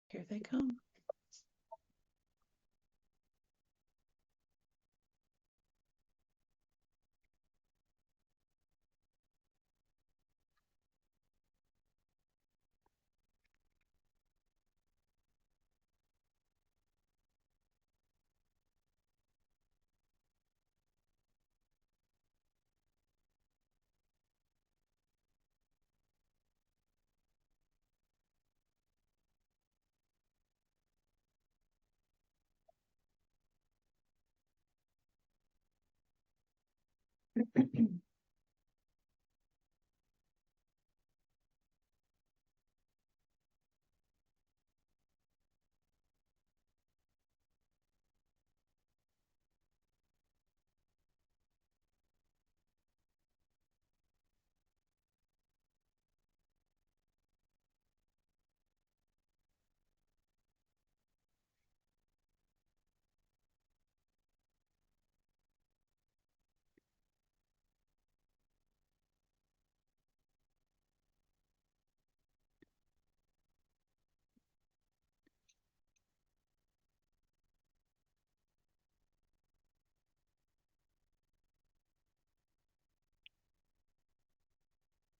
Here they come.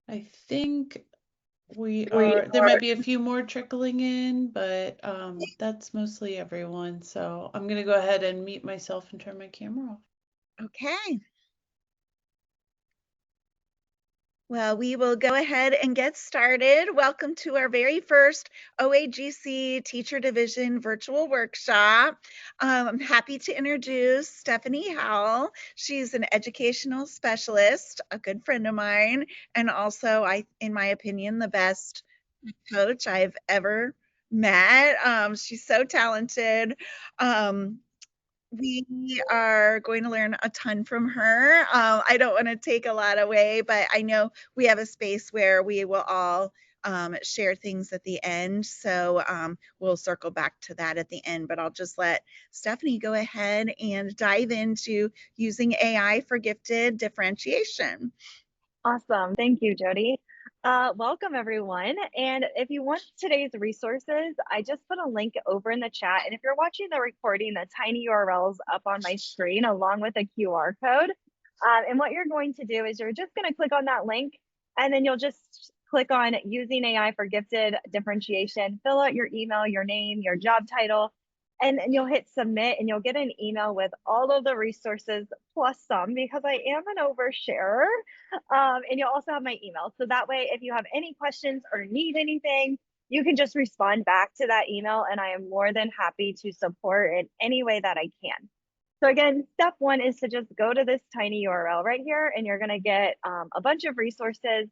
I think there might be a few more trickling in, but that's mostly everyone. So I'm going to go ahead and mute myself and turn my camera off. Okay. Well, we will go ahead and get started. Welcome to our very first OAGC Teacher Division virtual workshop. I'm happy to introduce Stephanie Howell. She's an educational specialist, a good friend of mine, and also, in my opinion, the best coach I've ever met. She's so talented. We are going to learn a ton from her. I don't want to take a lot away, but I know we have a space where we will all share things at the end. So we'll circle back to that at the end, but I'll just let Stephanie go ahead and dive into using AI for gifted differentiation. Awesome. Thank you, Jody. Welcome, everyone. And if you want today's resources, I just put a link over in the chat. And if you're watching the recording, the tiny URLs up on my screen along with a QR code. And what you're going to do is you're just going to click on that link, and then you'll just click on using AI for gifted differentiation, fill out your email, your name, your job title, and you'll hit submit, and you'll get an email with all of the resources plus some, because I am an oversharer. And you'll also have my email. So that way, if you have any questions or need anything, you can just respond back to that email, and I am more than happy to support in any way that I can. So again, step one is to just go to this tiny URL right here, and you're going to get a bunch of resources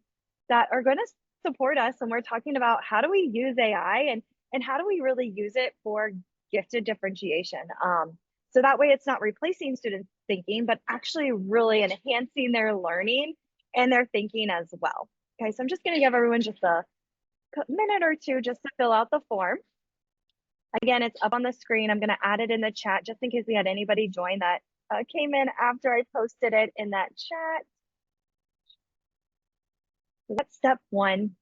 that are going to support us. And we're talking about how do we use AI, and how do we really use it for gifted differentiation. So that way it's not replacing students' thinking, but actually really enhancing their learning and their thinking as well. Okay, so I'm just going to give everyone just a minute or two just to fill out the form. Again, it's up on the screen. I'm going to add it in the chat just in case we had anybody join that came in after I posted it in that chat. So that's step one.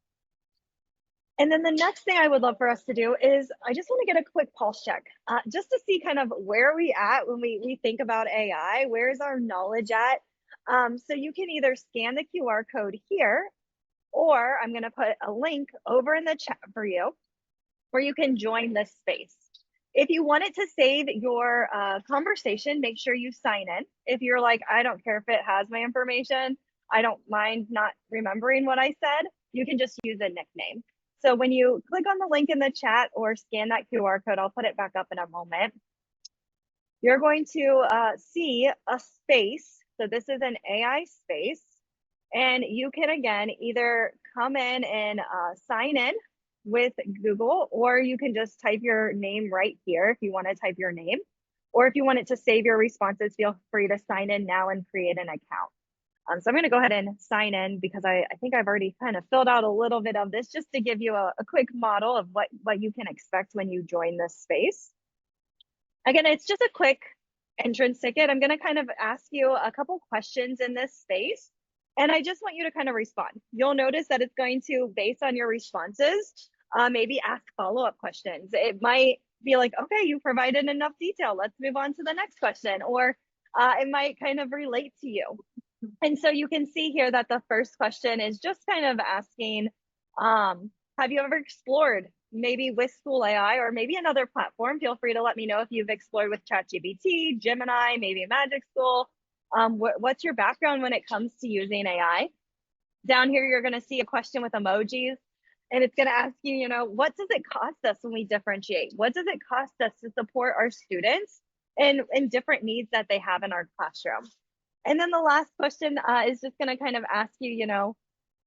And then the next thing I would love for us to do is I just want to get a quick pulse check just to see kind of where are we at when we think about AI, where's our knowledge at? So you can either scan the QR code here, or I'm going to put a link over in the chat for you where you can join this space. If you want it to save your conversation, make sure you sign in. If you're like, I don't care if it has my information, I don't mind not remembering what I said, you can just use a nickname. So when you click on the link in the chat or scan that QR code, I'll put it back up in a moment. You're going to see a space. So this is an AI space. And you can, again, either come in and sign in with Google, or you can just type your name right here if you want to type your name. Or if you want it to save your responses, feel free to sign in now and create an account. So I'm going to go ahead and sign in because I think I've already kind of filled out a little bit of this just to give you a quick model of what you can expect when you join this space. Again, it's just a quick entrance ticket. I'm going to kind of ask you a couple questions in this space, and I just want you to kind of respond. You'll notice that it's going to, based on your responses, Maybe ask follow-up questions. It might be like, okay, you provided enough detail. Let's move on to the next question. Or it might kind of relate to you. And so you can see here that the first question is just kind of asking, have you ever explored maybe with School AI or maybe another platform? Feel free to let me know if you've explored with ChatGPT, Gemini, maybe Magic School. What's your background when it comes to using AI? Down here, you're going to see a question with emojis, and it's going to ask you, what does it cost us when we differentiate? What does it cost us to support our students in different needs that they have in our classroom? And then the last question is just going to kind of ask you,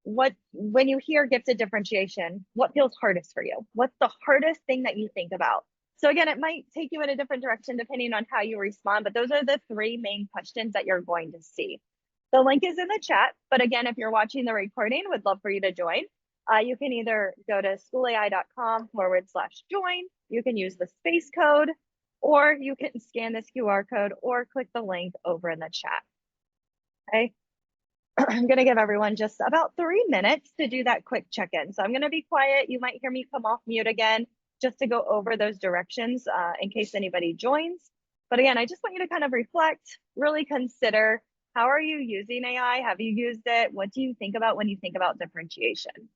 when you hear gifted differentiation, what feels hardest for you? What's the hardest thing that you think about? So again, it might take you in a different direction depending on how you respond, but those are the three main questions that you're going to see. The link is in the chat, but again, if you're watching the recording, would love for you to join. You can either go to schoolai.com/join, you can use the space code, or you can scan this QR code or click the link over in the chat. Okay. I'm going to give everyone just about 3 minutes to do that quick check-in. So I'm going to be quiet. You might hear me come off mute again just to go over those directions in case anybody joins. But again, I just want you to kind of reflect, really consider, how are you using AI? Have you used it? What do you think about when you think about differentiation?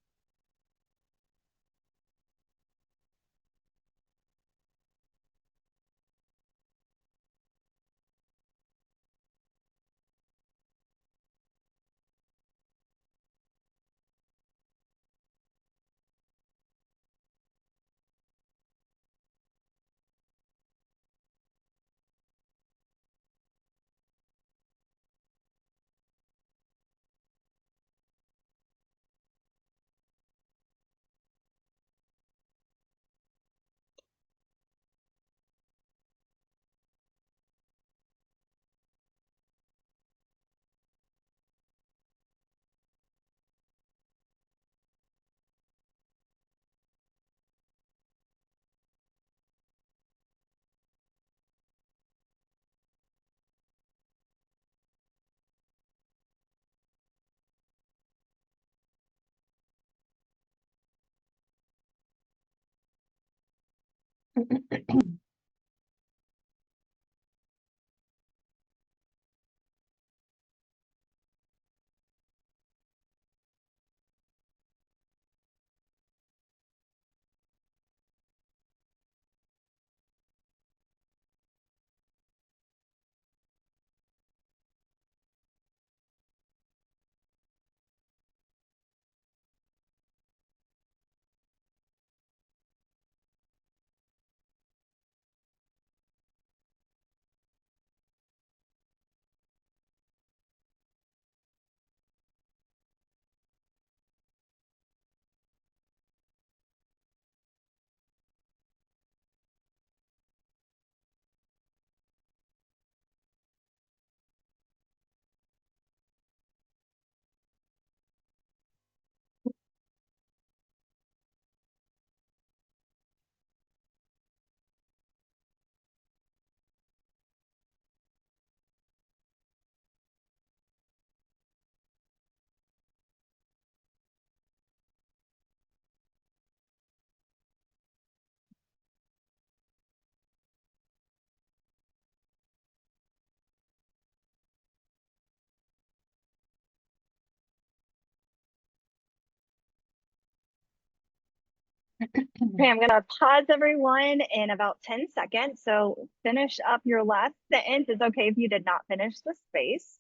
Okay, I'm gonna pause everyone in about 10 seconds. So finish up your last sentence. It's okay if you did not finish the space.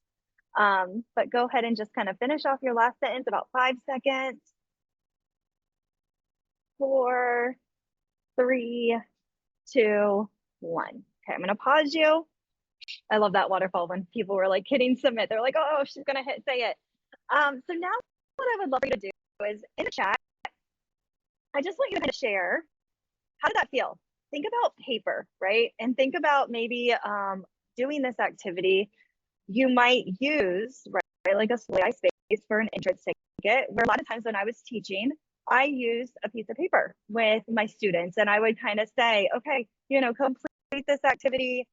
But go ahead and just kind of finish off your last sentence, about 5 seconds. 4, 3, 2, 1. Okay, I'm gonna pause you. I love that waterfall when people were like hitting submit. They're like, oh, she's gonna hit say it. So now what I would love for you to do is in the chat, I just want you to kind of share, how did that feel? Think about paper, right? And think about maybe doing this activity. You might use, right, like a Slay space for an entrance ticket, where a lot of times when I was teaching, I used a piece of paper with my students, and I would kind of say, okay, complete this activity,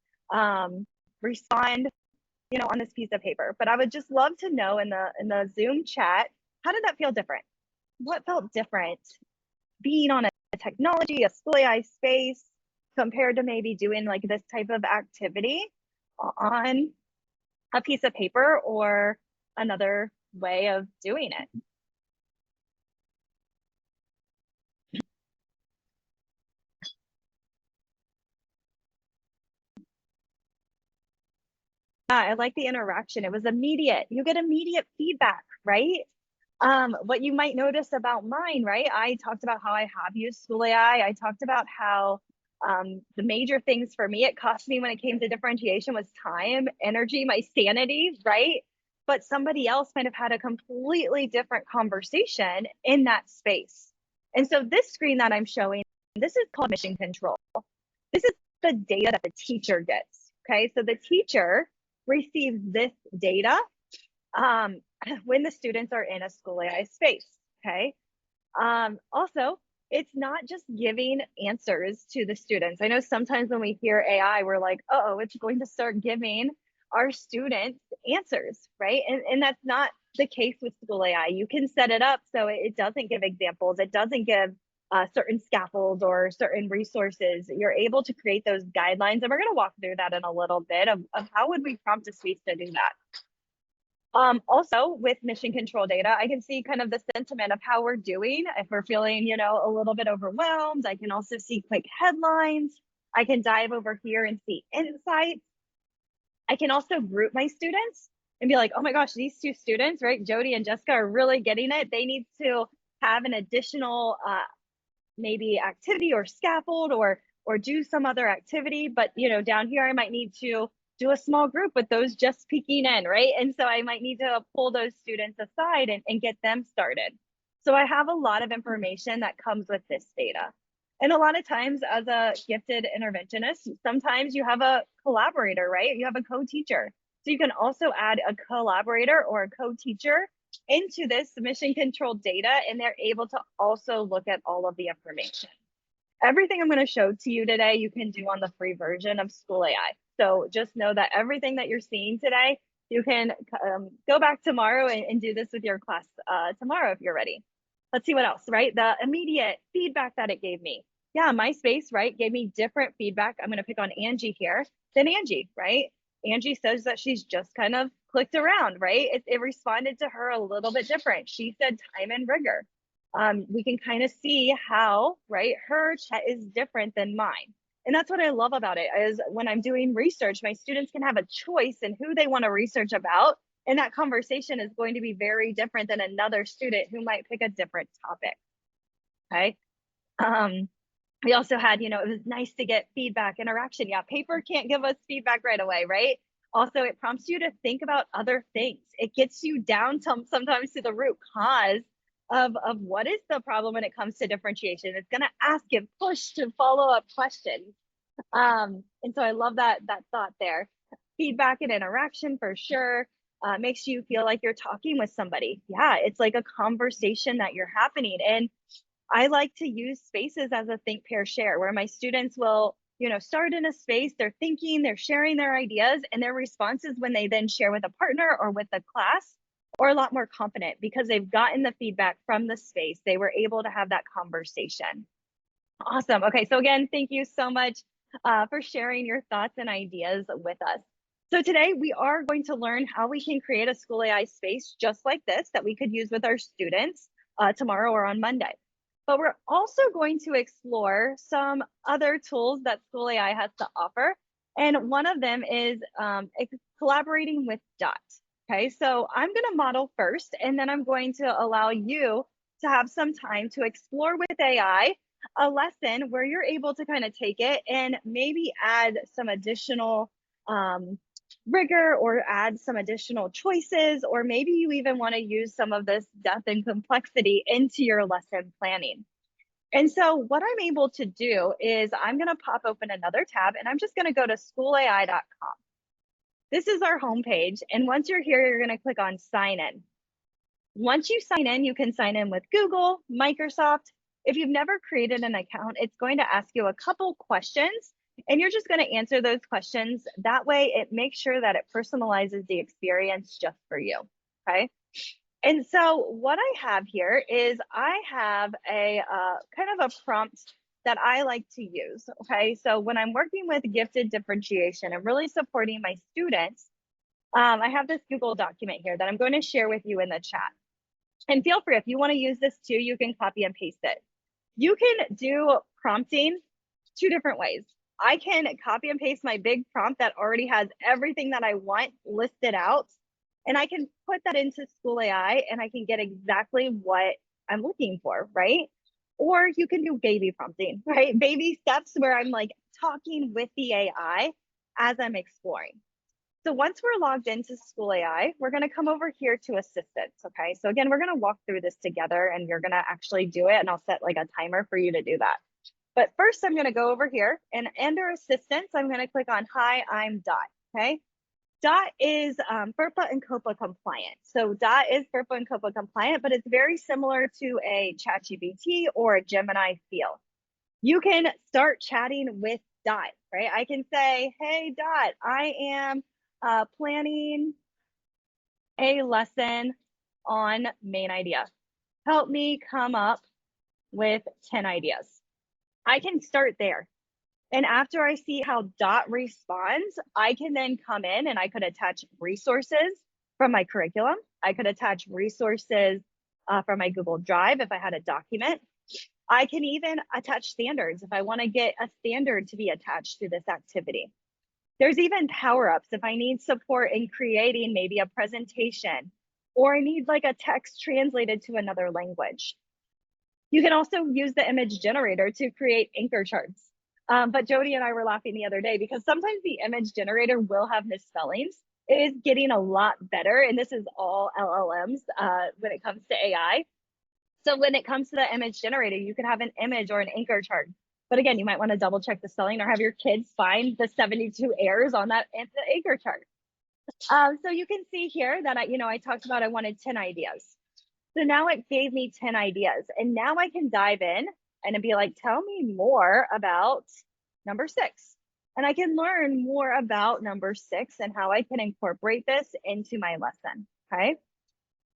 respond, on this piece of paper. But I would just love to know in the Zoom chat, how did that feel different? What felt different being on a technology, a school AI space, compared to maybe doing like this type of activity on a piece of paper or another way of doing it. I like the interaction. It was immediate. You get immediate feedback, right? What you might notice about mine, right? I talked about how I have used School AI. I talked about how the major things for me, it cost me when it came to differentiation was time, energy, my sanity, right? But somebody else might have had a completely different conversation in that space. And so this screen that I'm showing, this is called mission control. This is the data that the teacher gets, okay? So the teacher receives this data um, when the students are in a school AI space, okay? Also, it's not just giving answers to the students. I know sometimes when we hear AI, we're like, oh, it's going to start giving our students answers, right? And that's not the case with school AI. You can set it up so it doesn't give examples, it doesn't give certain scaffolds or certain resources. You're able to create those guidelines, and we're going to walk through that in a little bit of how would we prompt a space to do that. Also with mission control data, I can see kind of the sentiment of how we're doing. If we're feeling, you know, a little bit overwhelmed, I can also see quick headlines. I can dive over here and see insights. I can also group my students and be like, oh my gosh, these two students, right? Jody and Jessica are really getting it. They need to have an additional maybe activity or scaffold or do some other activity. But you know, down here I might need to do a small group with those just peeking in, right? And so I might need to pull those students aside and get them started. So I have a lot of information that comes with this data. And a lot of times as a gifted interventionist, sometimes you have a collaborator, right? You have a co-teacher. So you can also add a collaborator or a co-teacher into this mission controlled data, and they're able to also look at all of the information. Everything I'm going to show to you today, you can do on the free version of School AI. So just know that everything that you're seeing today, you can go back tomorrow and do this with your class tomorrow if you're ready. Let's see what else, right? The immediate feedback that it gave me. Yeah, my space, right, gave me different feedback. I'm going to pick on Angie here than Angie, right? Angie says that she's just kind of clicked around, right? It responded to her a little bit different. She said time and rigor. We can kind of see how, right, her chat is different than mine. And that's what I love about it is when I'm doing research, my students can have a choice in who they want to research about. And that conversation is going to be very different than another student who might pick a different topic. Okay. We also had, you know, it was nice to get feedback, interaction. Yeah, paper can't give us feedback right away, right? Also, it prompts you to think about other things. It gets you down to sometimes to the root cause of what is the problem when it comes to differentiation. It's going to ask and push to follow up questions. And so I love that thought there. Feedback and interaction for sure. Makes you feel like you're talking with somebody. Yeah, it's like a conversation that you're happening. And I like to use spaces as a think, pair, share, where my students will, you know, start in a space, they're thinking, they're sharing their ideas, and their responses when they then share with a partner or with the class are a lot more confident because they've gotten the feedback from the space. They were able to have that conversation. Awesome. Okay, so again, thank you so much for sharing your thoughts and ideas with us. So today we are going to learn how we can create a school AI space just like this that we could use with our students tomorrow or on Monday. But we're also going to explore some other tools that School AI has to offer. And one of them is collaborating with Dot. Okay, so I'm going to model first, and then I'm going to allow you to have some time to explore with AI a lesson where you're able to kind of take it and maybe add some additional rigor or add some additional choices, or maybe you even want to use some of this depth and complexity into your lesson planning. And so what I'm able to do is I'm going to pop open another tab and I'm just going to go to schoolai.com. This is our homepage. And once you're here, you're going to click on sign in. Once you sign in, you can sign in with Google, Microsoft. If you've never created an account, it's going to ask you a couple questions and you're just going to answer those questions. That way it makes sure that it personalizes the experience just for you, okay? And so what I have here is I have a kind of a prompt that I like to use. Okay, so when I'm working with gifted differentiation and really supporting my students, I have this Google document here that I'm going to share with you in the chat. And feel free, if you want to use this too, you can copy and paste it. You can do prompting two different ways. I can copy and paste my big prompt that already has everything that I want listed out, and I can put that into School AI and I can get exactly what I'm looking for, right? Or you can do baby prompting, right? Baby steps where I'm like talking with the AI as I'm exploring. So once we're logged into School AI, we're going to come over here to assistants. Okay. So again, we're going to walk through this together and you're going to actually do it. And I'll set like a timer for you to do that. But first I'm going to go over here and under assistants, I'm going to click on Hi, I'm Dot. Okay. Dot is FERPA and COPA compliant. So Dot is FERPA and COPA compliant, but it's very similar to a ChatGPT or a Gemini feel. You can start chatting with Dot, right? I can say, hey, Dot, I am planning a lesson on main idea. Help me come up with 10 ideas. I can start there. And after I see how Dot responds, I can then come in and I could attach resources from my curriculum. I could attach resources from my Google Drive if I had a document. I can even attach standards if I want to get a standard to be attached to this activity. There's even power-ups if I need support in creating maybe a presentation or I need like a text translated to another language. You can also use the image generator to create anchor charts. But Jody and I were laughing the other day because sometimes the image generator will have misspellings. It is getting a lot better, and this is all LLMs when it comes to AI. So when it comes to the image generator, you can have an image or an anchor chart. But again, you might want to double check the spelling or have your kids find the 72 errors on that anchor chart. So you can see here that I talked about I wanted 10 ideas. So now it gave me 10 ideas. And now I can dive in and be like, tell me more about number 6. And I can learn more about number 6 and how I can incorporate this into my lesson. Okay.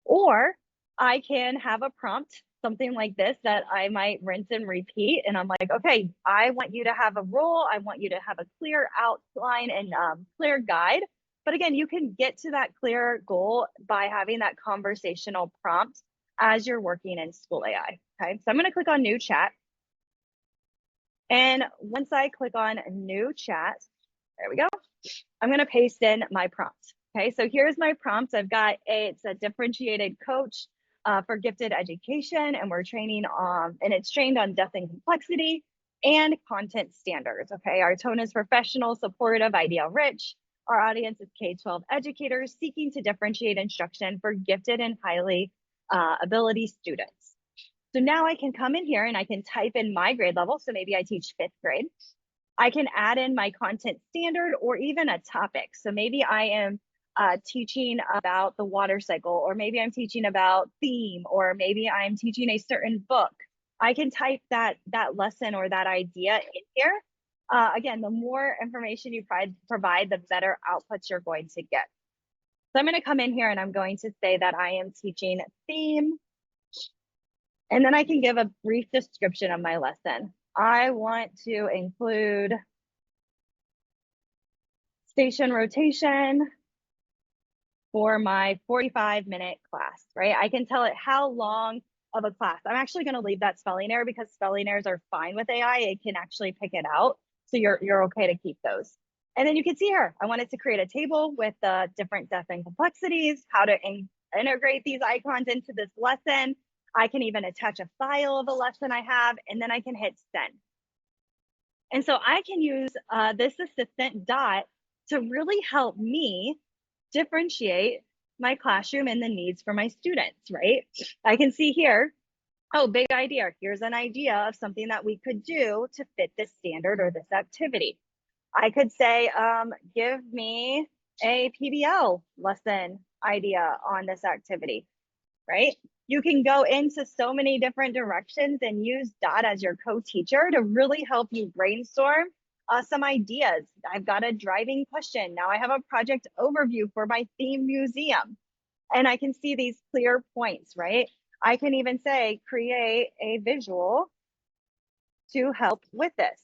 Or I can have a prompt, something like this that I might rinse and repeat. And I'm like, okay, I want you to have a role. I want you to have a clear outline and clear guide. But again, you can get to that clear goal by having that conversational prompt as you're working in School AI. Okay, so I'm going to click on New Chat. And once I click on New Chat, there we go. I'm going to paste in my prompt. Okay, so here's my prompt. It's a differentiated coach for gifted education, and we're training on, and it's trained on depth and complexity and content standards. Okay, our tone is professional, supportive, idea rich. Our audience is K-12 educators seeking to differentiate instruction for gifted and highly ability students. So now I can come in here and I can type in my grade level. So maybe I teach 5th grade. I can add in my content standard or even a topic. So maybe I am teaching about the water cycle, or maybe I'm teaching about theme, or maybe I'm teaching a certain book. I can type that lesson or that idea in here. Again, the more information you provide, the better outputs you're going to get. So I'm going to come in here and I'm going to say that I am teaching theme. And then I can give a brief description of my lesson. I want to include station rotation for my 45-minute class, right? I can tell it how long of a class. I'm actually going to leave that spelling error because spelling errors are fine with AI. It can actually pick it out. So you're okay to keep those. And then you can see here, I wanted to create a table with the different depth and complexities, how to integrate these icons into this lesson. I can even attach a file of a lesson I have, and then I can hit send. And so I can use this assistant Dot to really help me differentiate my classroom and the needs for my students, right? I can see here, oh, big idea. Here's an idea of something that we could do to fit this standard or this activity. I could say, give me a PBL lesson idea on this activity, right? You can go into so many different directions and use Dot as your co-teacher to really help you brainstorm some ideas. I've got a driving question. Now I have a project overview for my theme museum. and I can see these clear points, right? I can even say, create a visual to help with this.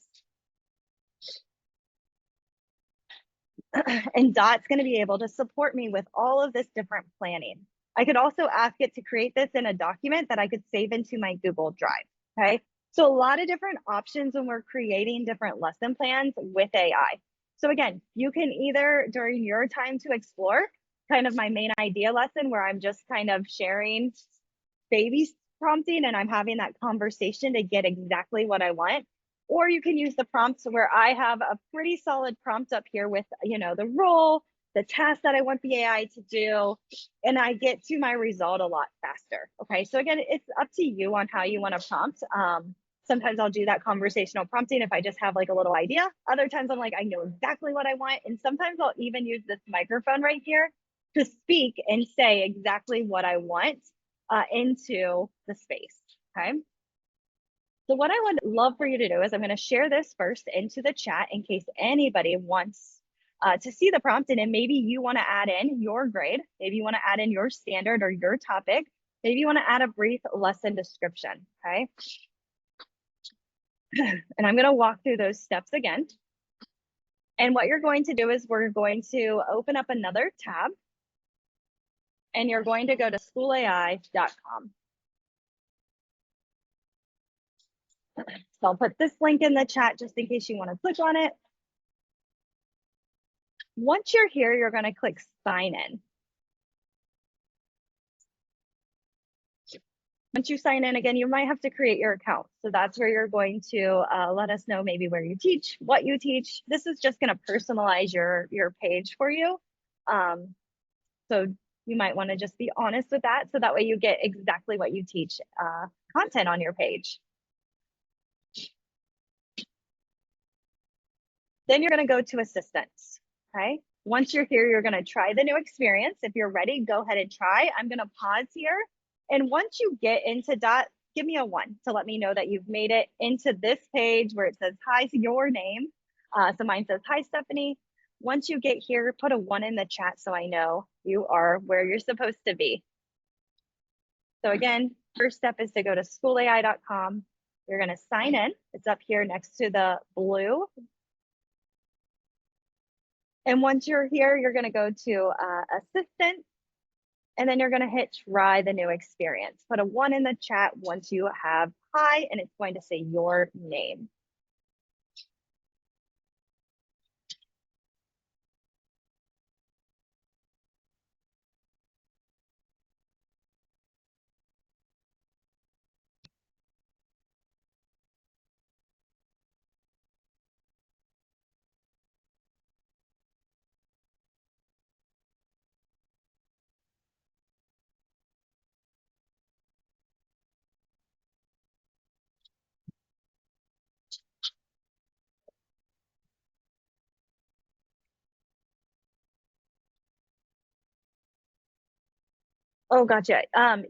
And Dot's going to be able to support me with all of this different planning. I could also ask it to create this in a document that I could save into my Google Drive, okay? So a lot of different options when we're creating different lesson plans with AI. So again, you can either, during your time to explore, kind of my main idea lesson where I'm just kind of sharing baby prompting and I'm having that conversation to get exactly what I want. Or you can use the prompts where I have a pretty solid prompt up here with, you know, the role, the task that I want the AI to do, and I get to my result a lot faster. Okay, so again, it's up to you on how you want to prompt. Sometimes I'll do that conversational prompting if I just have like a little idea. Other times I'm like, I know exactly what I want. And sometimes I'll even use this microphone right here to speak and say exactly what I want into the space, okay? So what I would love for you to do is I'm going to share this first into the chat in case anybody wants to see the prompt, and then maybe you want to add in your grade, maybe you want to add in your standard or your topic, maybe you want to add a brief lesson description, okay? And I'm going to walk through those steps again. And what you're going to do is we're going to open up another tab, and you're going to go to schoolai.com. So I'll put this link in the chat just in case you want to click on it. Once you're here, you're going to click sign in. Once you sign in, again, you might have to create your account. So that's where you're going to let us know maybe where you teach, what you teach. This is just going to personalize your page for you. So you might want to just be honest with that. So that way you get exactly what you teach content on your page. Then you're going to go to assistance, okay? Once you're here, you're going to try the new experience. If you're ready, go ahead and try. I'm going to pause here. And once you get into Dot, give me a 1 to let me know that you've made it into this page where it says, hi, your name. So mine says, hi, Stephanie. Once you get here, put a 1 in the chat so I know you are where you're supposed to be. So again, first step is to go to schoolai.com. You're going to sign in. It's up here next to the blue. And once you're here, you're going to go to assistant, and then you're going to hit try the new experience. Put a 1 in the chat once you have hi, and it's going to say your name. Oh, gotcha.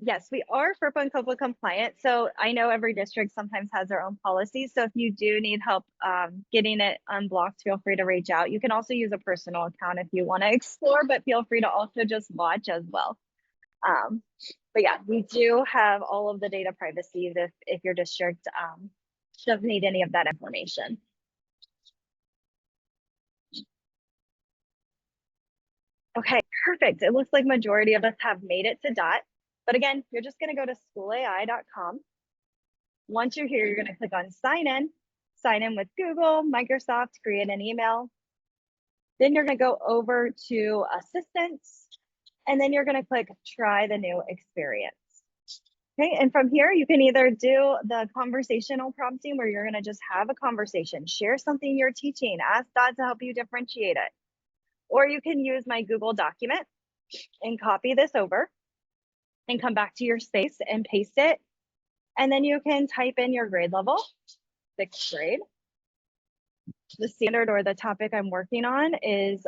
Yes, we are FERPA and COPA compliant. So I know every district sometimes has their own policies. So if you do need help getting it unblocked, feel free to reach out. You can also use a personal account if you want to explore, but feel free to also just watch as well. But yeah, we do have all of the data privacy if your district doesn't need any of that information. Okay, perfect. It looks like majority of us have made it to Dot. But again, you're just going to go to schoolai.com. Once you're here, you're going to click on sign in with Google, Microsoft, create an email. Then you're going to go over to assistance, and then you're going to click try the new experience. Okay, and from here, you can either do the conversational prompting where you're going to just have a conversation, share something you're teaching, ask Dot to help you differentiate it. Or you can use my Google document and copy this over and come back to your space and paste it. And then you can type in your grade level, 6th grade. The standard or the topic I'm working on is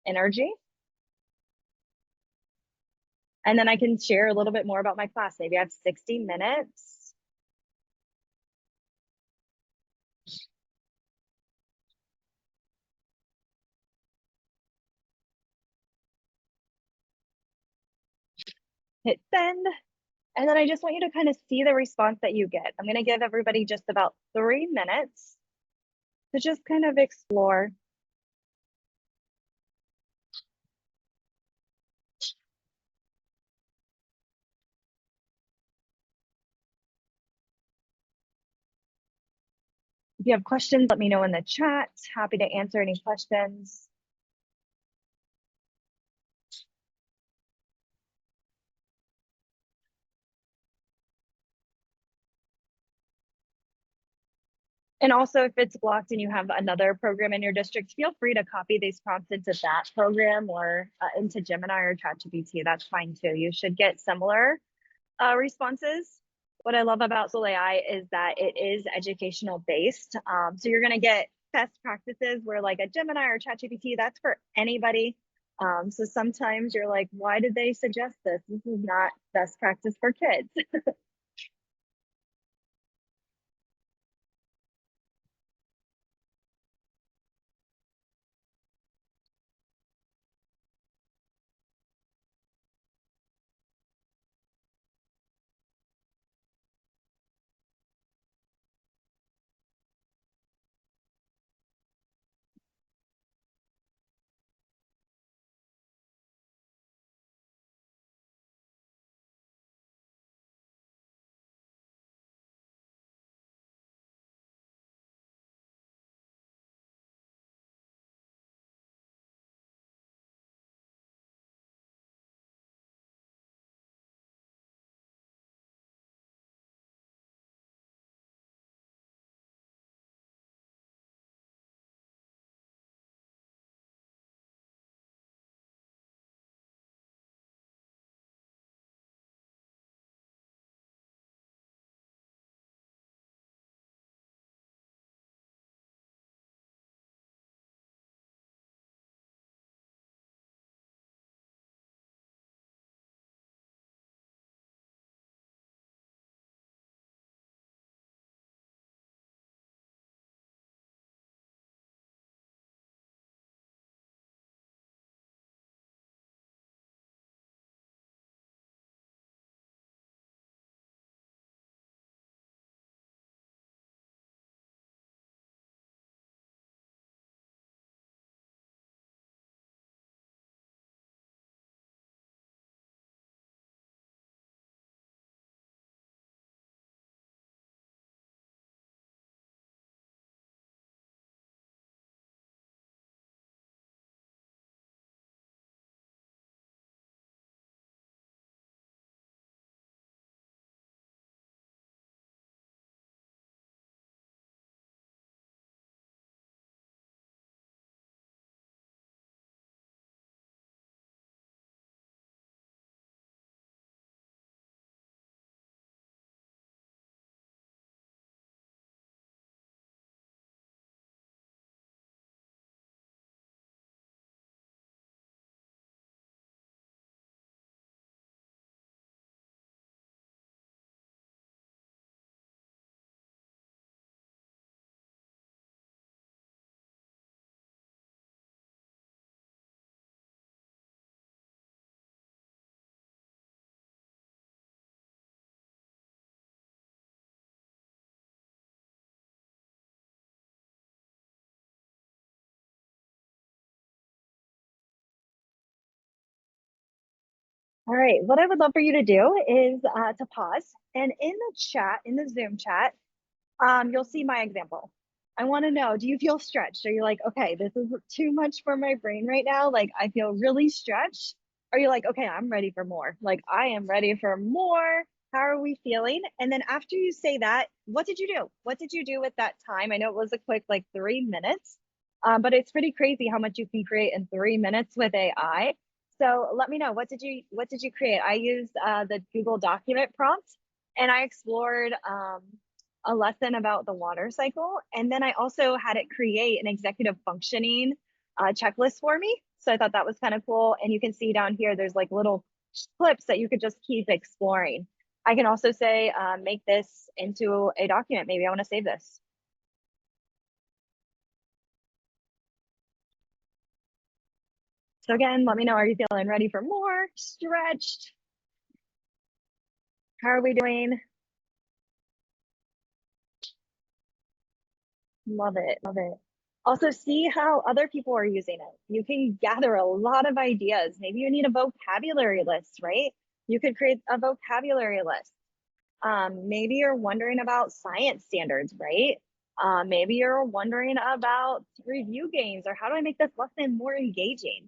energy. And then I can share a little bit more about my class. Maybe I have 60 minutes. hit send. And then I just want you to kind of see the response that you get. I'm going to give everybody just about 3 minutes to just kind of explore. If you have questions, let me know in the chat. Happy to answer any questions. And also, if it's blocked and you have another program in your district, feel free to copy these prompts into that program or into Gemini or ChatGPT. That's fine too. You should get similar responses. What I love about Soul AI is that it is educational based. So you're going to get best practices where like a Gemini or ChatGPT, that's for anybody. So sometimes you're like, why did they suggest this? This is not best practice for kids. All right, what I would love for you to do is to pause and in the chat, in the Zoom chat, you'll see my example. I want to know, do you feel stretched? Are you like, okay, this is too much for my brain right now? Like, I feel really stretched. Are you like, okay, I'm ready for more? Like, I am ready for more. How are we feeling? And then after you say that, what did you do? What did you do with that time? I know it was a quick like 3 minutes, but it's pretty crazy how much you can create in 3 minutes with AI. So let me know, what did you create? I used the Google document prompt and I explored a lesson about the water cycle. And then I also had it create an executive functioning checklist for me. So I thought that was kind of cool. And you can see down here, there's like little clips that you could just keep exploring. I can also say, make this into a document. Maybe I want to save this. So again, let me know, are you feeling ready for more? Stretched? How are we doing? Love it, love it. Also, see how other people are using it. You can gather a lot of ideas. Maybe you need a vocabulary list, right? You could create a vocabulary list. Maybe you're wondering about science standards, right? Maybe you're wondering about review games or how do I make this lesson more engaging?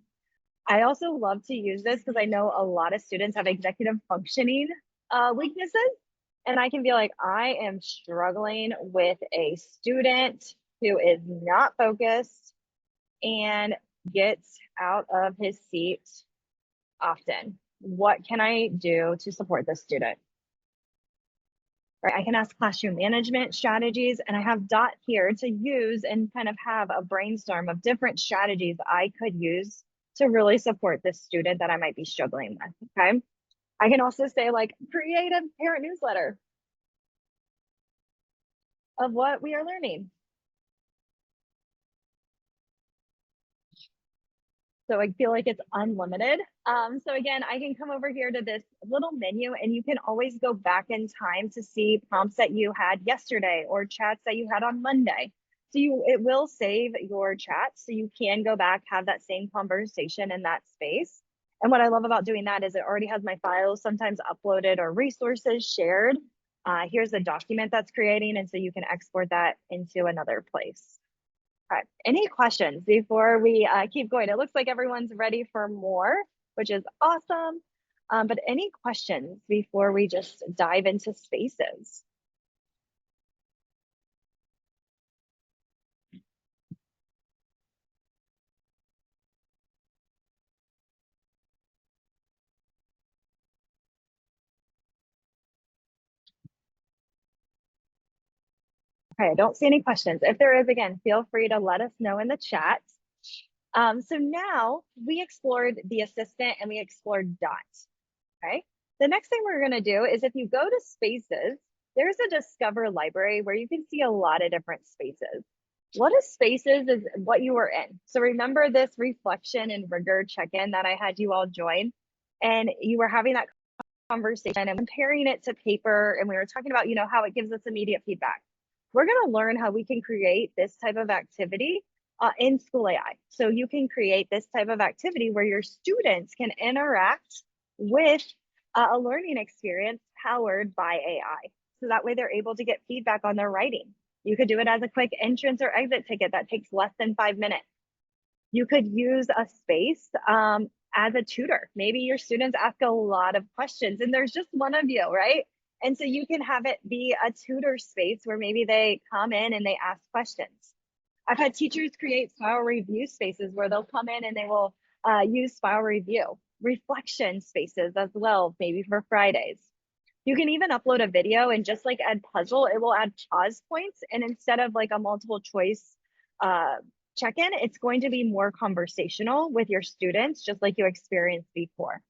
I also love to use this because I know a lot of students have executive functioning weaknesses. And I can be like, I am struggling with a student who is not focused and gets out of his seat often. What can I do to support this student? Right, I can ask classroom management strategies, and I have Dot here to use and kind of have a brainstorm of different strategies I could use to really support this student that I might be struggling with, okay? I can also say like, create a parent newsletter of what we are learning. So I feel like it's unlimited. So again, I can come over here to this little menu and you can always go back in time to see prompts that you had yesterday or chats that you had on Monday. So it will save your chat so you can go back, have that same conversation in that space. And what I love about doing that is it already has my files sometimes uploaded or resources shared. Here's a document that's creating, and so you can export that into another place. Okay. Any questions before we keep going? It looks like everyone's ready for more, which is awesome. But any questions before we just dive into spaces? Okay, I don't see any questions. If there is, again, feel free to let us know in the chat. So now we explored the assistant and we explored Dot. Okay. The next thing we're going to do is if you go to spaces, there's a discover library where you can see a lot of different spaces. What is spaces is what you were in. So remember this reflection and rigor check-in that I had you all join, and you were having that conversation and comparing it to paper, and we were talking about, how it gives us immediate feedback. We're going to learn how we can create this type of activity in School AI. So you can create this type of activity where your students can interact with a learning experience powered by AI. So that way they're able to get feedback on their writing. You could do it as a quick entrance or exit ticket that takes less than 5 minutes. You could use a space as a tutor. Maybe your students ask a lot of questions and there's just one of you, right? And so you can have it be a tutor space where maybe they come in and they ask questions. I've had teachers create file review spaces where they'll come in and they will use file review, reflection spaces as well, maybe for Fridays. You can even upload a video and just like add puzzle, it will add pause points. And instead of like a multiple choice check-in, it's going to be more conversational with your students, just like you experienced before.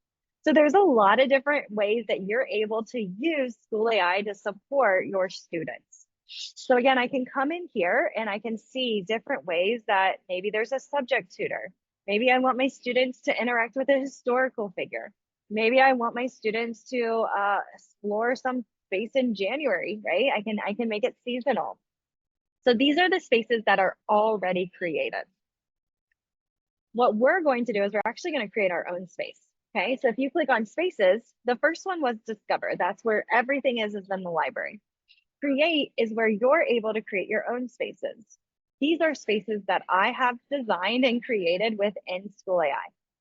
So there's a lot of different ways that you're able to use School AI to support your students. So again, I can come in here and I can see different ways that maybe there's a subject tutor. Maybe I want my students to interact with a historical figure. Maybe I want my students to explore some space in January, right? I can make it seasonal. So these are the spaces that are already created. What we're going to do is we're actually going to create our own space. Okay, so if you click on spaces, the first one was discover. That's where everything is in the library. Create is where you're able to create your own spaces. These are spaces that I have designed and created within School AI.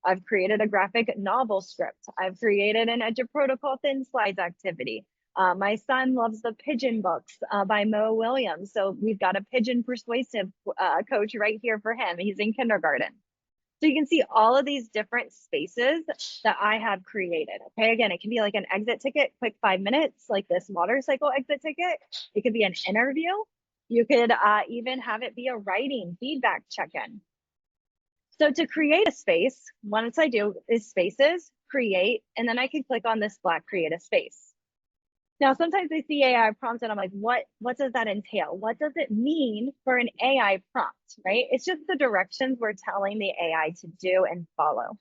I've created a graphic novel script. I've created an Edge Protocol Thin Slides activity. My son loves the pigeon books by Mo Williams. So we've got a pigeon persuasive coach right here for him. He's in kindergarten. So you can see all of these different spaces that I have created. Okay, again, it can be like an exit ticket, quick 5 minutes, like this water cycle exit ticket. It could be an interview. You could even have it be a writing feedback check-in. So to create a space, once I do is spaces, create, and then I can click on this black create a space. Now, sometimes I see AI prompts and I'm like, what does that entail? What does it mean for an AI prompt, right? It's just the directions we're telling the AI to do and follow.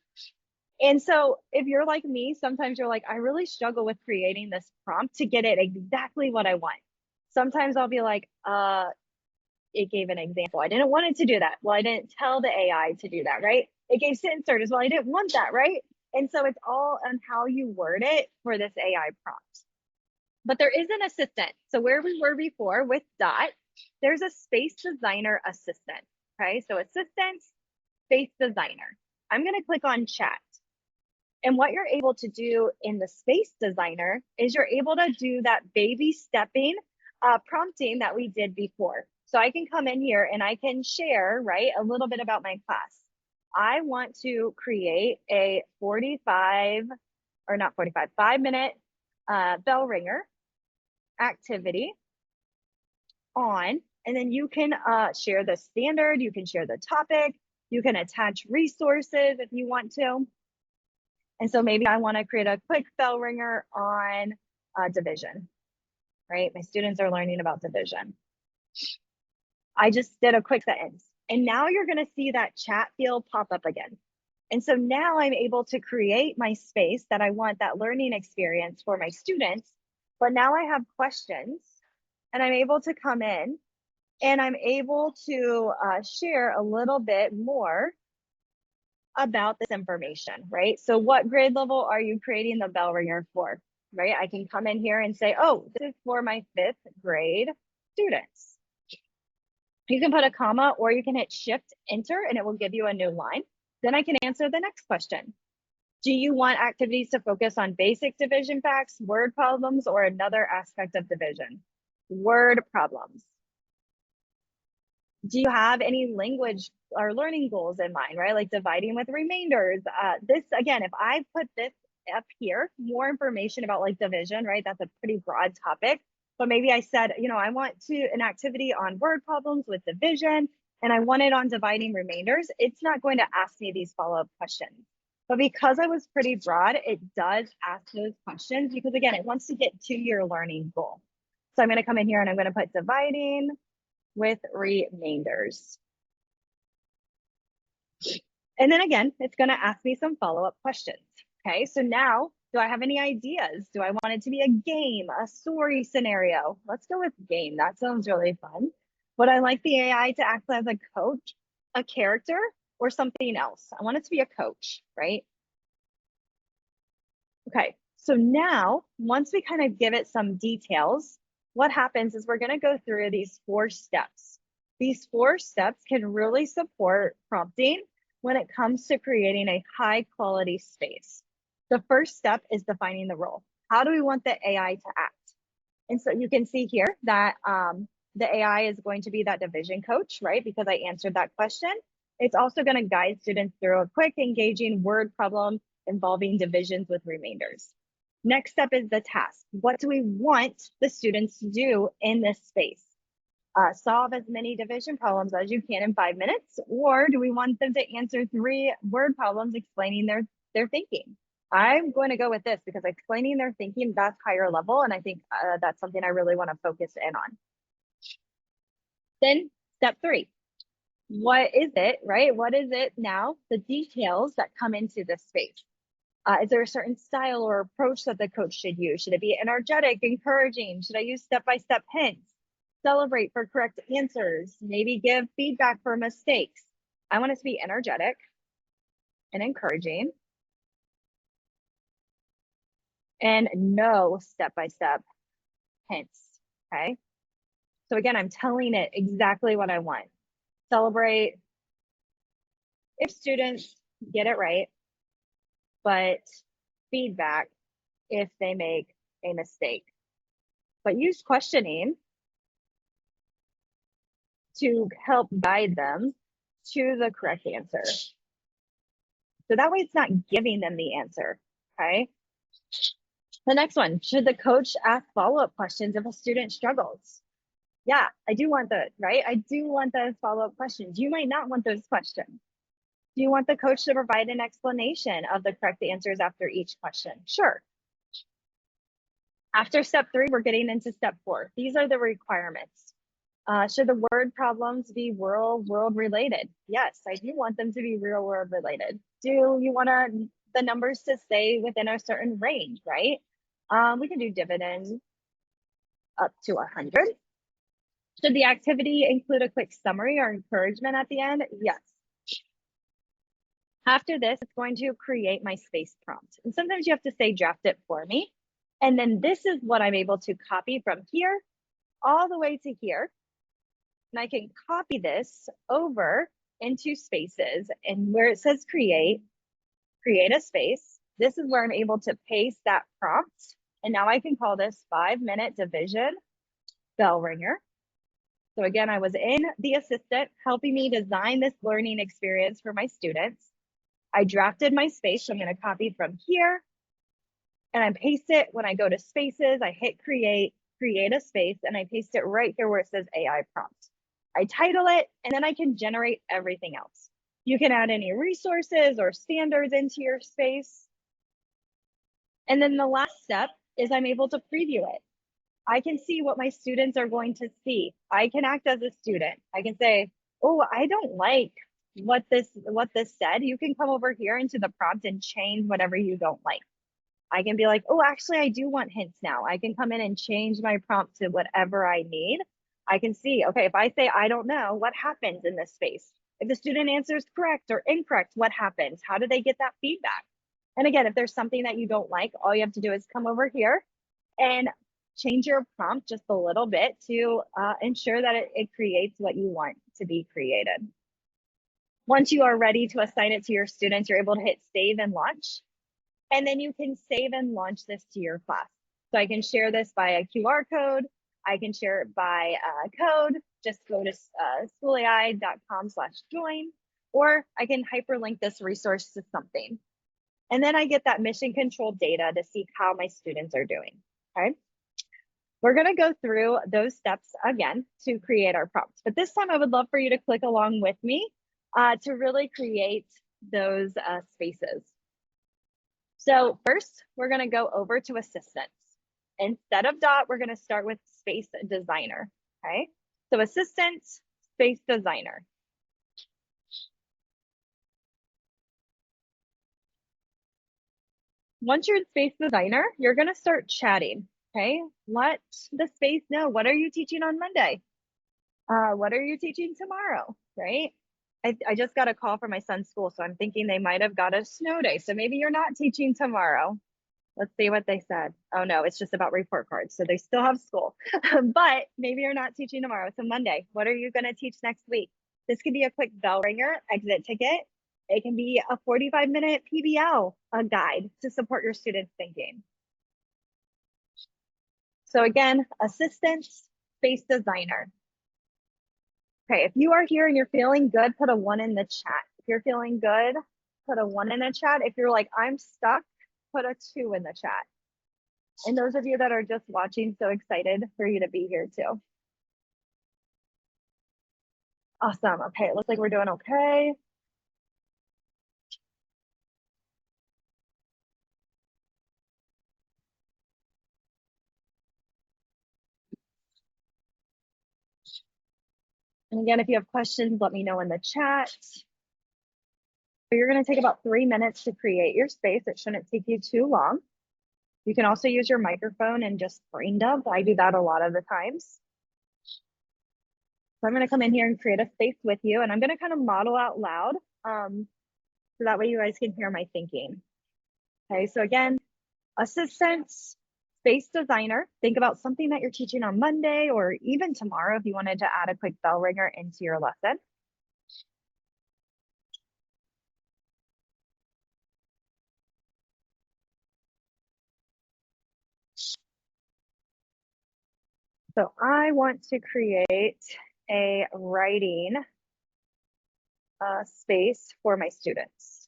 And so if you're like me, sometimes you're like, I really struggle with creating this prompt to get it exactly what I want. Sometimes I'll be like, it gave an example. I didn't want it to do that. Well, I didn't tell the AI to do that, right? It gave sensors as well. I didn't want that, right? And so it's all on how you word it for this AI prompt. But there is an assistant. So where we were before with Dot, there's a space designer assistant. Okay, so assistant, space designer. I'm going to click on chat. And what you're able to do in the space designer is you're able to do that baby stepping prompting that we did before. So I can come in here and I can share, right, a little bit about my class. I want to create a 45, or not 45, 5-minute bell ringer activity on, and then you can share the standard, you can share the topic, you can attach resources if you want to. And so maybe I want to create a quick bell ringer on division, right? My students are learning about division. I just did a quick sentence. And now you're going to see that chat field pop up again. And so now I'm able to create my space that I want, that learning experience for my students. But now I have questions and I'm able to come in and I'm able to share a little bit more about this information, right? So what grade level are you creating the bell ringer for, right? I can come in here and say, oh, this is for my 5th grade students. You can put a comma or you can hit shift enter and it will give you a new line. Then I can answer the next question. Do you want activities to focus on basic division facts, word problems, or another aspect of division? Word problems. Do you have any language or learning goals in mind, right? Like dividing with remainders. This, again, if I put this up here, more information about like division, right? That's a pretty broad topic. But maybe I said, you know, I want an activity on word problems with division, and I want it on dividing remainders. It's not going to ask me these follow-up questions. But because I was pretty broad, it does ask those questions because, again, it wants to get to your learning goal. So I'm going to come in here and I'm going to put dividing with remainders. And then again, it's going to ask me some follow-up questions. Okay, so now, do I have any ideas? Do I want it to be a game, a story scenario? Let's go with game. That sounds really fun. Would I like the AI to act as a coach, a character, or something else? I want it to be a coach, right? Okay, so now, once we kind of give it some details, what happens is we're going to go through these 4 steps. These 4 steps can really support prompting when it comes to creating a high quality space. The first step is defining the role. How do we want the AI to act? And so you can see here that the AI is going to be that division coach, right? Because I answered that question. It's also going to guide students through a quick, engaging word problem involving divisions with remainders. Next step is the task. What do we want the students to do in this space? Solve as many division problems as you can in 5 minutes, or do we want them to answer 3 word problems explaining their thinking? I'm going to go with this because explaining their thinking, that's higher level, and I think that's something I really want to focus in on. Then step 3. What is it, right? What is it now? The details that come into this space. Is there a certain style or approach that the coach should use? Should it be energetic, encouraging? Should I use step-by-step hints? Celebrate for correct answers? Maybe give feedback for mistakes? I want it to be energetic and encouraging and no step-by-step hints, okay? So again, I'm telling it exactly what I want. Celebrate if students get it right, but feedback if they make a mistake. But use questioning to help guide them to the correct answer. So that way it's not giving them the answer, okay? The next one, should the coach ask follow-up questions if a student struggles? Yeah, I do want those, right? I do want those follow-up questions. You might not want those questions. Do you want the coach to provide an explanation of the correct answers after each question? Sure. After step 3, we're getting into step 4. These are the requirements. Should the word problems be real world related? Yes, I do want them to be real world related. Do you want to the numbers to stay within a certain range, right? We can do dividend up to 100. Should the activity include a quick summary or encouragement at the end? Yes. After this, it's going to create my space prompt. And sometimes you have to say draft it for me. And then this is what I'm able to copy from here all the way to here. And I can copy this over into spaces, and where it says create a space. This is where I'm able to paste that prompt. And now I can call this 5-minute division bell ringer. So again, I was in the assistant helping me design this learning experience for my students. I drafted my space, so I'm going to copy from here and I paste it. When I go to spaces, I hit create a space, and I paste it right here where it says AI prompt. I title it, and then I can generate everything else. You can add any resources or standards into your space. And then the last step is I'm able to preview it. I can see what my students are going to see. I can act as a student. I can say, oh, I don't like what this said. You can come over here into the prompt and change whatever you don't like. I can be like, oh, actually, I do want hints now. I can come in and change my prompt to whatever I need. I can see, okay, if I say, I don't know, what happens in this space? If the student answers correct or incorrect, what happens? How do they get that feedback? And again, if there's something that you don't like, all you have to do is come over here and change your prompt just a little bit to ensure that it creates what you want to be created. Once you are ready to assign it to your students, you're able to hit save and launch. And then you can save and launch this to your class. So I can share this by a QR code. I can share it by code. Just go to schoolai.com/join, or I can hyperlink this resource to something. And then I get that mission control data to see how my students are doing, okay? We're gonna go through those steps again to create our prompts. But this time I would love for you to click along with me to really create those spaces. So first, we're going to go over to assistants. Instead of dot, we're going to start with space designer. Okay, so assistant, space designer. Once you're in space designer, you're going to start chatting. Okay, let the space know, what are you teaching on Monday? What are you teaching tomorrow? Right? I just got a call from my son's school, so I'm thinking they might have got a snow day. So maybe you're not teaching tomorrow. Let's see what they said. Oh no, it's just about report cards. So they still have school, but maybe you're not teaching tomorrow. So Monday, what are you gonna teach next week? This could be a quick bell ringer, exit ticket. It can be a 45-minute PBL, a guide to support your students' thinking. So again, assistant, space designer. Okay, if you are here and you're feeling good, put a 1 in the chat. If you're feeling good, put a 1 in the chat. If you're like, I'm stuck, put a 2 in the chat. And those of you that are just watching, so excited for you to be here too. Awesome. Okay, it looks like we're doing okay. And again, if you have questions, let me know in the chat. You're going to take about 3 minutes to create your space. It shouldn't take you too long. You can also use your microphone and just brain dump. I do that a lot of the times. So I'm going to come in here and create a space with you, and I'm going to kind of model out loud so that way you guys can hear my thinking. Okay, so again, assistant, space designer. Think about something that you're teaching on Monday or even tomorrow if you wanted to add a quick bell ringer into your lesson. So I want to create a writing space for my students.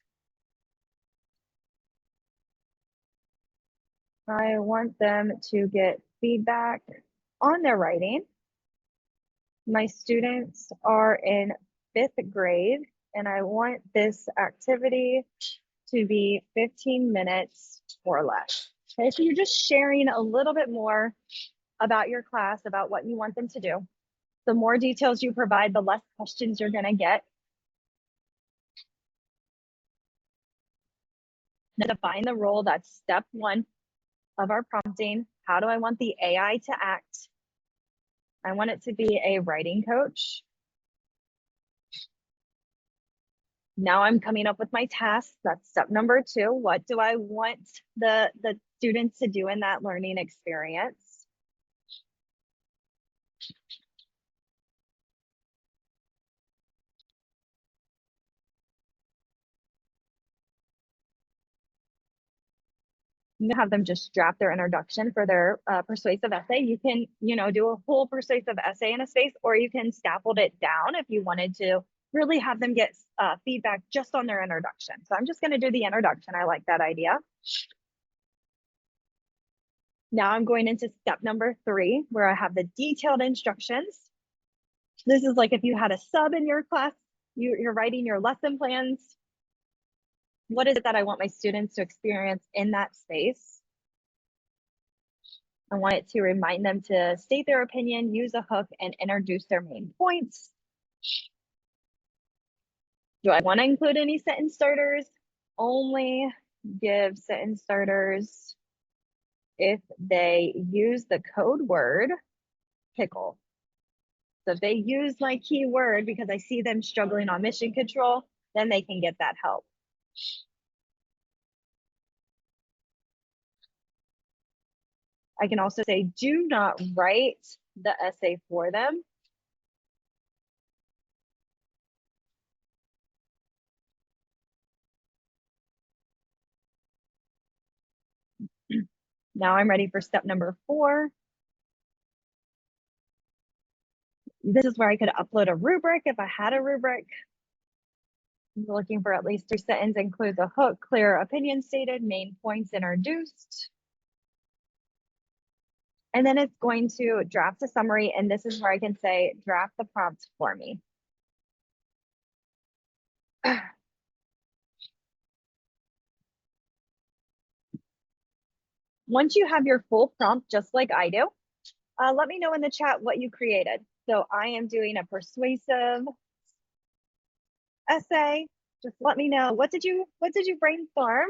I want them to get feedback on their writing. My students are in 5th grade, and I want this activity to be 15 minutes or less. Okay, so you're just sharing a little bit more about your class, about what you want them to do. The more details you provide, the less questions you're going to get. Define the role. That's step one of our prompting. How do I want the AI to act? I want it to be a writing coach. Now I'm coming up with my tasks. That's step number two. What do I want the students to do in that learning experience? You have them just draft their introduction for their persuasive essay. You can, do a whole persuasive essay in a space, or you can scaffold it down if you wanted to really have them get feedback just on their introduction. So I'm just going to do the introduction. I like that idea. Now I'm going into step number three, where I have the detailed instructions. This is like if you had a sub in your class, you're writing your lesson plans. What is it that I want my students to experience in that space? I want it to remind them to state their opinion, use a hook, and introduce their main points. Do I want to include any sentence starters? Only give sentence starters if they use the code word pickle. So if they use my keyword because I see them struggling on mission control, then they can get that help. I can also say, do not write the essay for them. Now I'm ready for step number four. This is where I could upload a rubric if I had a rubric. I'm looking for at least 3 sentences, include the hook, clear opinion stated, main points introduced. And then it's going to draft a summary, and this is where I can say, draft the prompt for me. Once you have your full prompt, just like I do, let me know in the chat what you created. So I am doing a persuasive essay. Just let me know, what did you brainstorm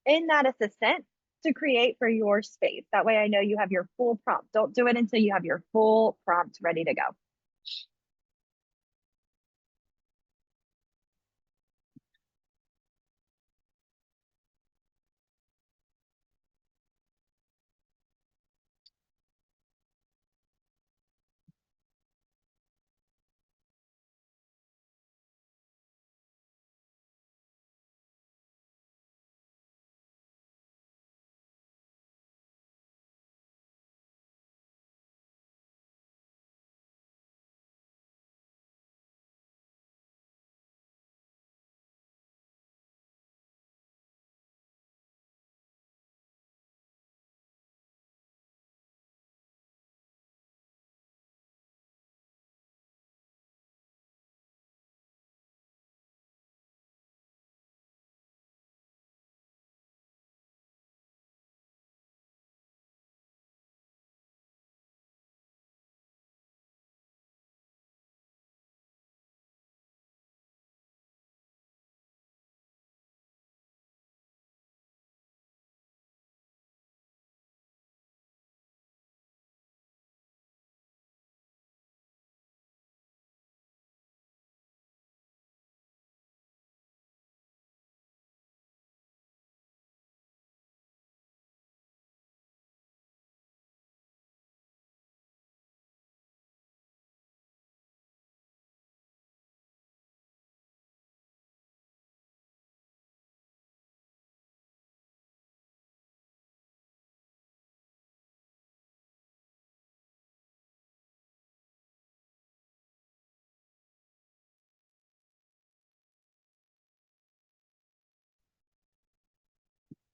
in that assistant to create for your space? That way I know you have your full prompt. Don't do it until you have your full prompt ready to go.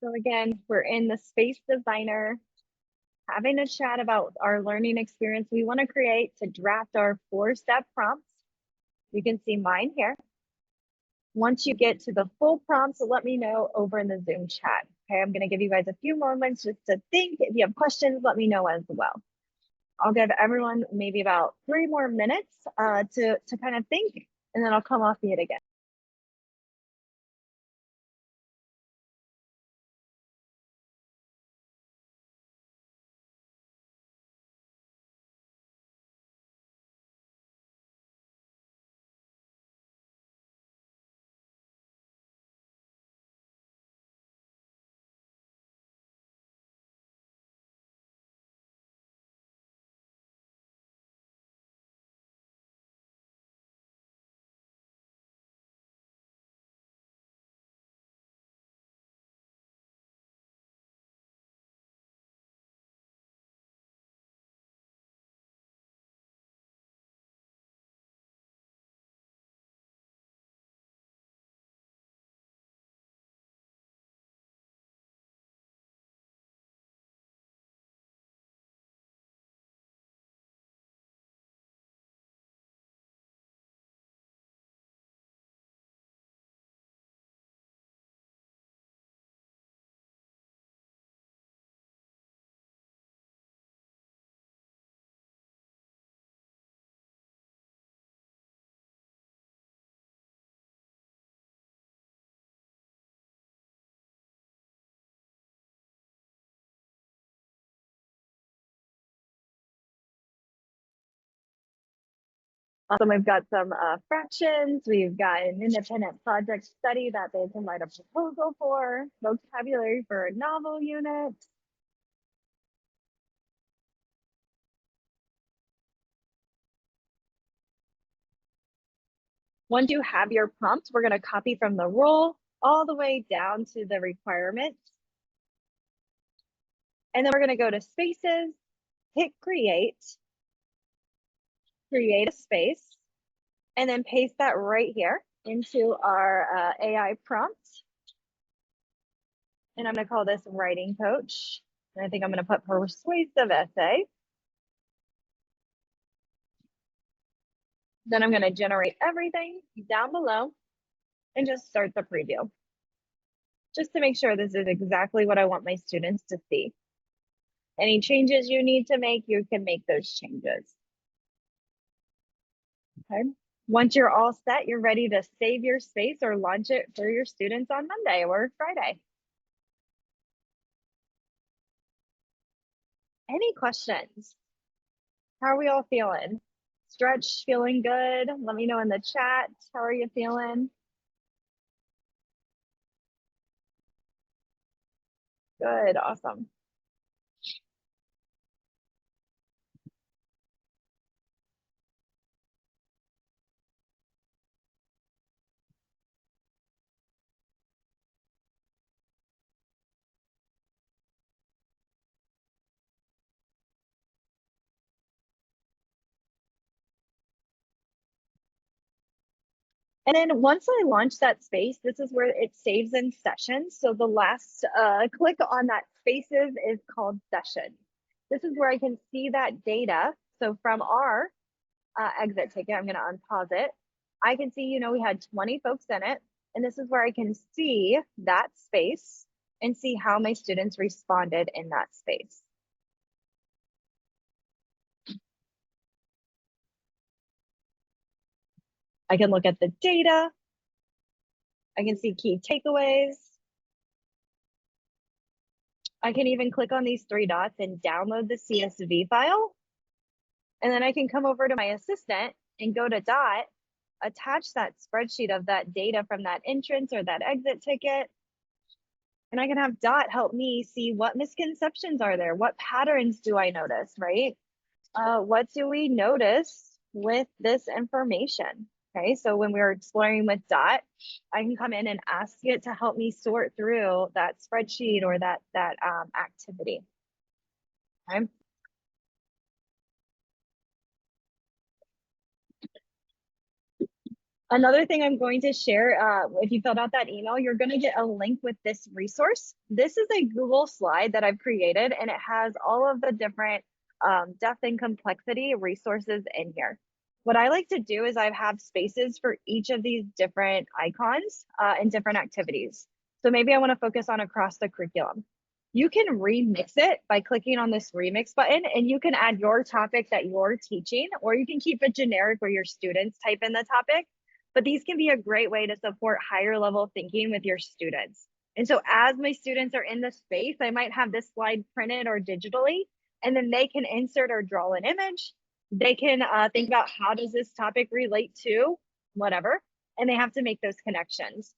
So again, we're in the space designer, having a chat about our learning experience we want to create to draft our 4-step prompts. You can see mine here. Once you get to the full prompts, let me know over in the Zoom chat. Okay, I'm going to give you guys a few moments just to think. If you have questions, let me know as well. I'll give everyone maybe about 3 more minutes to kind of think, and then I'll come off mute again. Awesome. We've got some fractions. We've got an independent project study that they can write a proposal for, vocabulary for a novel unit. Once you have your prompt, we're going to copy from the rule all the way down to the requirements. And then we're going to go to spaces, hit create a space, and then paste that right here into our AI prompt. And I'm going to call this writing coach. And I think I'm going to put persuasive essay. Then I'm going to generate everything down below and just start the preview, just to make sure this is exactly what I want my students to see. Any changes you need to make, you can make those changes. Okay. Once you're all set, you're ready to save your space or launch it for your students on Monday or Friday. Any questions? How are we all feeling? Stretch, feeling good? Let me know in the chat. How are you feeling? Good, awesome. And then once I launch that space, this is where it saves in sessions. So the last click on that spaces is called session. This is where I can see that data. So from our exit ticket, I'm going to unpause it. I can see, we had 20 folks in it. And this is where I can see that space and see how my students responded in that space. I can look at the data. I can see key takeaways. I can even click on these three dots and download the CSV file. And then I can come over to my assistant and go to Dot, attach that spreadsheet of that data from that entrance or that exit ticket. And I can have Dot help me see what misconceptions are there, what patterns do I notice, right? What do we notice with this information? Okay, so when we were exploring with Dot, I can come in and ask it to help me sort through that spreadsheet or that activity. Okay. Another thing I'm going to share, if you filled out that email, you're going to get a link with this resource. This is a Google slide that I've created, and it has all of the different depth and complexity resources in here. What I like to do is I have spaces for each of these different icons and different activities. So maybe I want to focus on across the curriculum. You can remix it by clicking on this remix button, and you can add your topic that you're teaching, or you can keep it generic where your students type in the topic. But these can be a great way to support higher level thinking with your students. And so as my students are in the space, I might have this slide printed or digitally, and then they can insert or draw an image. They can think about how does this topic relate to whatever, and they have to make those connections.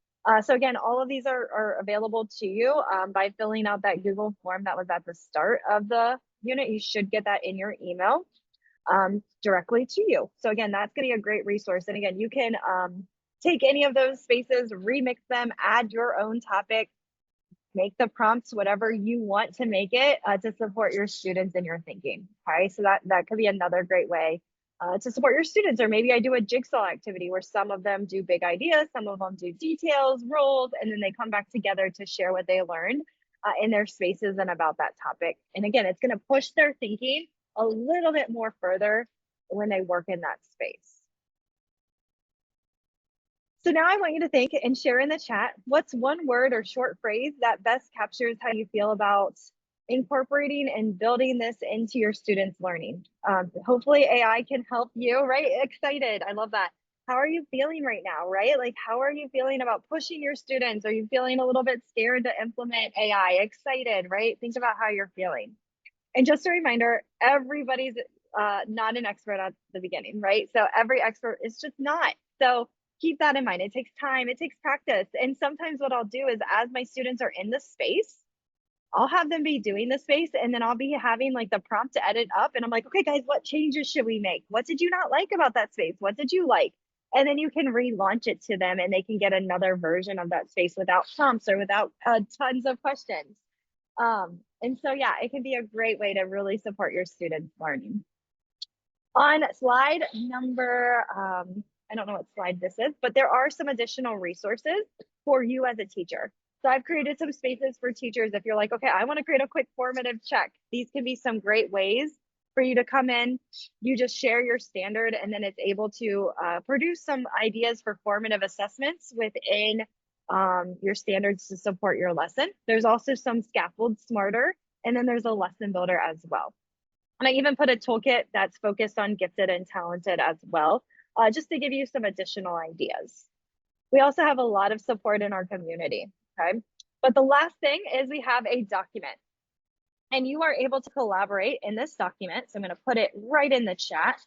So again, all of these are available to you by filling out that Google form that was at the start of the unit. You should get that in your email directly to you. So again, that's going to be a great resource. And again, you can take any of those spaces, remix them, add your own topic, make the prompts whatever you want to make it to support your students in your thinking. Okay, so that could be another great way to support your students. Or maybe I do a jigsaw activity where some of them do big ideas, some of them do details, rules, and then they come back together to share what they learned in their spaces and about that topic. And again, it's going to push their thinking a little bit more further when they work in that space. So now I want you to think and share in the chat, what's one word or short phrase that best captures how you feel about incorporating and building this into your students' learning? Hopefully AI can help you, right? Excited, I love that. How are you feeling right now, right? Like, how are you feeling about pushing your students? Are you feeling a little bit scared to implement AI? Excited, right? Think about how you're feeling. And just a reminder, everybody's not an expert at the beginning, right? So every expert is just not. So keep that in mind. It takes time, it takes practice. And sometimes what I'll do is as my students are in the space, I'll have them be doing the space and then I'll be having like the prompt to edit up. And I'm like, okay, guys, what changes should we make? What did you not like about that space? What did you like? And then you can relaunch it to them and they can get another version of that space without prompts or without tons of questions. And so, yeah, it can be a great way to really support your students' learning. On slide number, I don't know what slide this is, but there are some additional resources for you as a teacher. So I've created some spaces for teachers. If you're like, okay, I want to create a quick formative check, these can be some great ways for you to come in. You just share your standard and then it's able to produce some ideas for formative assessments within your standards to support your lesson. There's also some scaffold smarter, and then there's a lesson builder as well. And I even put a toolkit that's focused on gifted and talented as well, just to give you some additional ideas. We also have a lot of support in our community, okay? But the last thing is we have a document. And you are able to collaborate in this document. So I'm gonna put it right in the chat.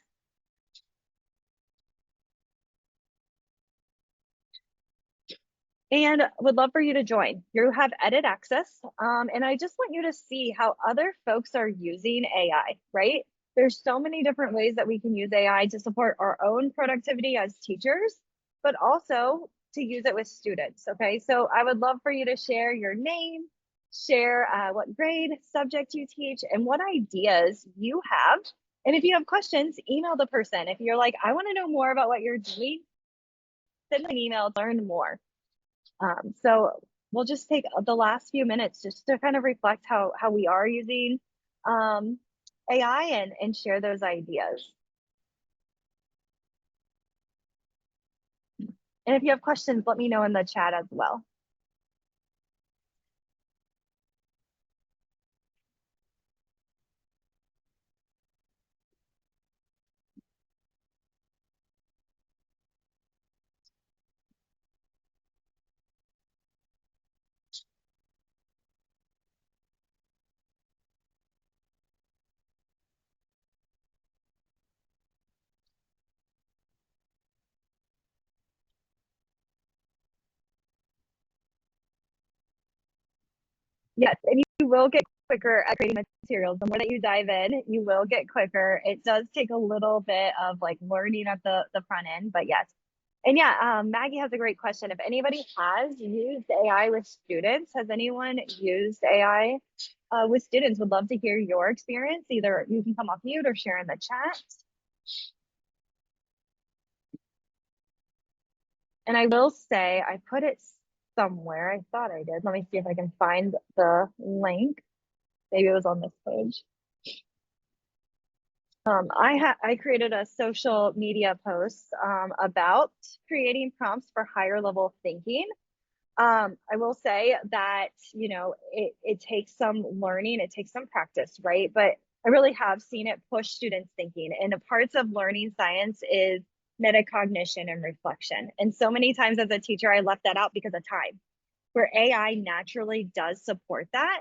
And would love for you to join. You have edit access. And I just want you to see how other folks are using AI, right? There's so many different ways that we can use AI to support our own productivity as teachers, but also to use it with students, okay? So I would love for you to share your name, share what grade, subject you teach, and what ideas you have. And if you have questions, email the person. If you're like, I wanna know more about what you're doing, send an email, learn more. So we'll just take the last few minutes just to kind of reflect how we are using AI and share those ideas. And if you have questions, let me know in the chat as well. Yes, and you will get quicker at creating materials. The more that you dive in, you will get quicker. It does take a little bit of like learning at the front end, but yes. And yeah, Maggie has a great question. If anybody has used AI with students, has anyone used AI with students? Would love to hear your experience. Either you can come off mute or share in the chat. And I will say, I put it somewhere. I thought I did. Let me see if I can find the link. Maybe it was on this page. I created a social media post about creating prompts for higher level thinking. I will say that, you know, it takes some learning, it takes some practice, right? But I really have seen it push students' thinking. And the parts of learning science is metacognition and reflection. And so many times as a teacher, I left that out because of time, where AI naturally does support that.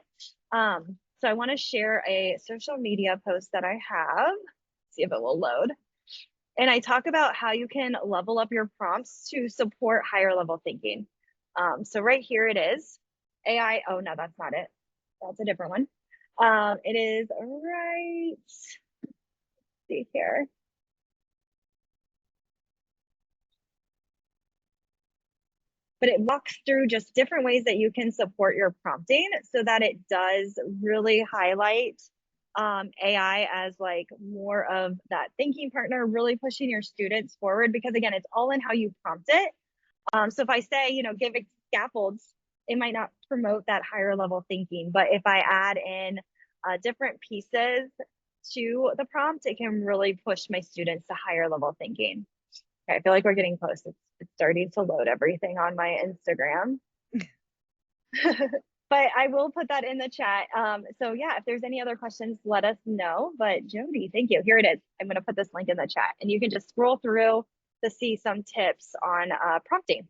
So I want to share a social media post that I have, see if it will load. And I talk about how you can level up your prompts to support higher level thinking. So right here it is. AI, oh no, that's not it. That's a different one. It is right, let's see here. But it walks through just different ways that you can support your prompting so that it does really highlight AI as like more of that thinking partner, really pushing your students forward, because again, it's all in how you prompt it. So if I say, you know, give it scaffolds, it might not promote that higher level thinking. But if I add in different pieces to the prompt, it can really push my students to higher level thinking. Okay, I feel like we're getting close. It's starting to load everything on my Instagram. But I will put that in the chat. So yeah, if there's any other questions, let us know. But Jody, thank you. Here it is. I'm gonna put this link in the chat and you can just scroll through to see some tips on prompting.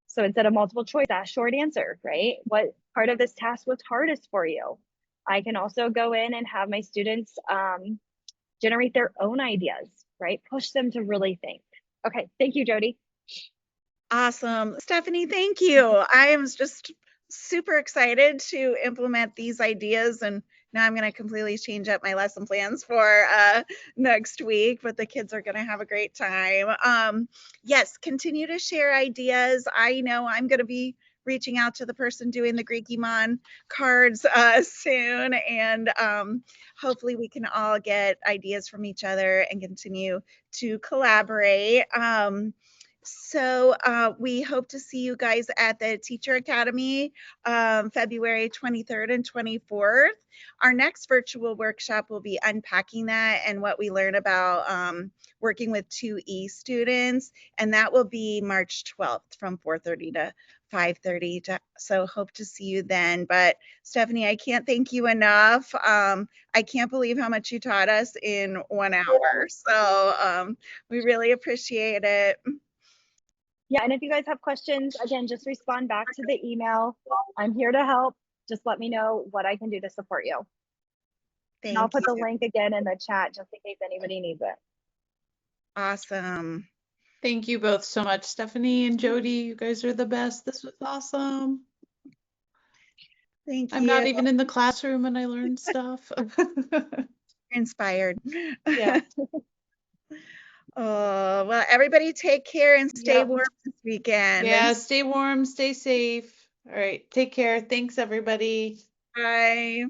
So instead of multiple choice, ask short answer, right? What part of this task was hardest for you? I can also go in and have my students generate their own ideas, right? Push them to really think. Okay, thank you, Jody. Awesome. Stephanie, thank you. I am just super excited to implement these ideas, and now I'm going to completely change up my lesson plans for next week, but the kids are going to have a great time. Yes, continue to share ideas. I know I'm going to be reaching out to the person doing the Greekymon cards soon, and hopefully we can all get ideas from each other and continue to collaborate. So we hope to see you guys at the Teacher Academy February 23rd and 24th. Our next virtual workshop will be unpacking that and what we learn about working with 2E students, and that will be March 12th from 4:30 to 5:30. So hope to see you then. But Stephanie, I can't thank you enough. I can't believe how much you taught us in 1 hour. So we really appreciate it. Yeah, and if you guys have questions, again, just respond back to the email. I'm here to help. Just let me know what I can do to support you. And I'll Thank put you. the link again in the chat just in case anybody needs it. Awesome. Thank you both so much, Stephanie and Jody. You guys are the best. This was awesome. Thank I'm you. not even in the classroom and I learned stuff. Inspired. Yeah. Oh, well, everybody take care and stay Yep. warm this weekend. Yeah, And stay warm, stay safe. All right, take care. Thanks, everybody. bye.